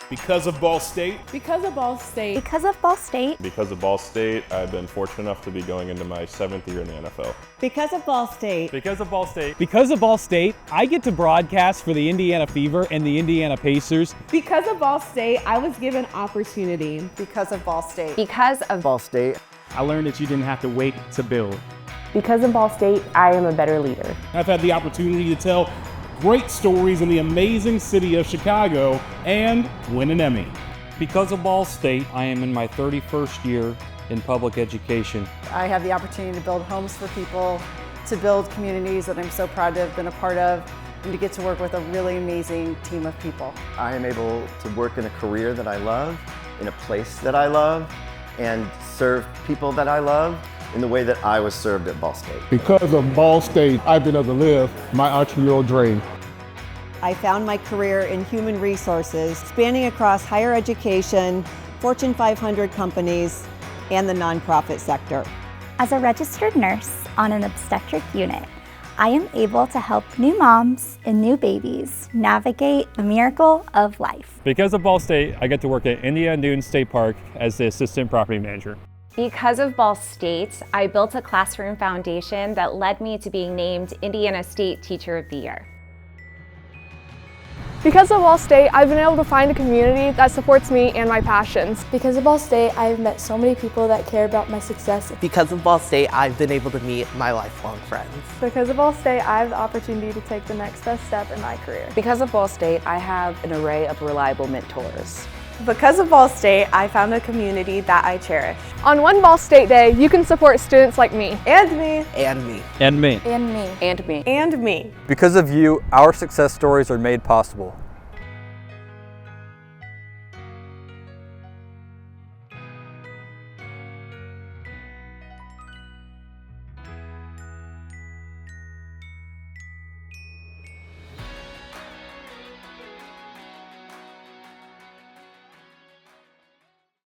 Because of Ball State. Because of Ball State. Because of Ball State. Because of Ball State, I've been fortunate enough to be going into my 7th year in the NFL. Because of Ball State. Because of Ball State. Because of Ball State, I get to broadcast for the Indiana Fever and the Indiana Pacers. Because of Ball State, I was given opportunity. Because of Ball State. Because of Ball State. I learned that you didn't have to wait to build. Because of Ball State, I am a better leader. I've had the opportunity to tell great stories in the amazing city of Chicago and win an Emmy. Because of Ball State, I am in my 31st year in public education. I have the opportunity to build homes for people, to build communities that I'm so proud to have been a part of, and to get to work with a really amazing team of people. I am able to work in a career that I love, in a place that I love, and serve people that I love in the way that I was served at Ball State. Because of Ball State, I've been able to live my entrepreneurial dream. I found my career in human resources, spanning across higher education, Fortune 500 companies, and the nonprofit sector. As a registered nurse on an obstetric unit, I am able to help new moms and new babies navigate the miracle of life. Because of Ball State, I get to work at Indiana Dunes State Park as the assistant property manager. Because of Ball State, I built a classroom foundation that led me to being named Indiana State Teacher of the Year. Because of Ball State, I've been able to find a community that supports me and my passions. Because of Ball State, I've met so many people that care about my success. Because of Ball State, I've been able to meet my lifelong friends. Because of Ball State, I have the opportunity to take the next best step in my career. Because of Ball State, I have an array of reliable mentors. Because of Ball State, I found a community that I cherish. On one Ball State day, you can support students like me. And me. And me. And me. And me. And me. And me. Because of you, our success stories are made possible.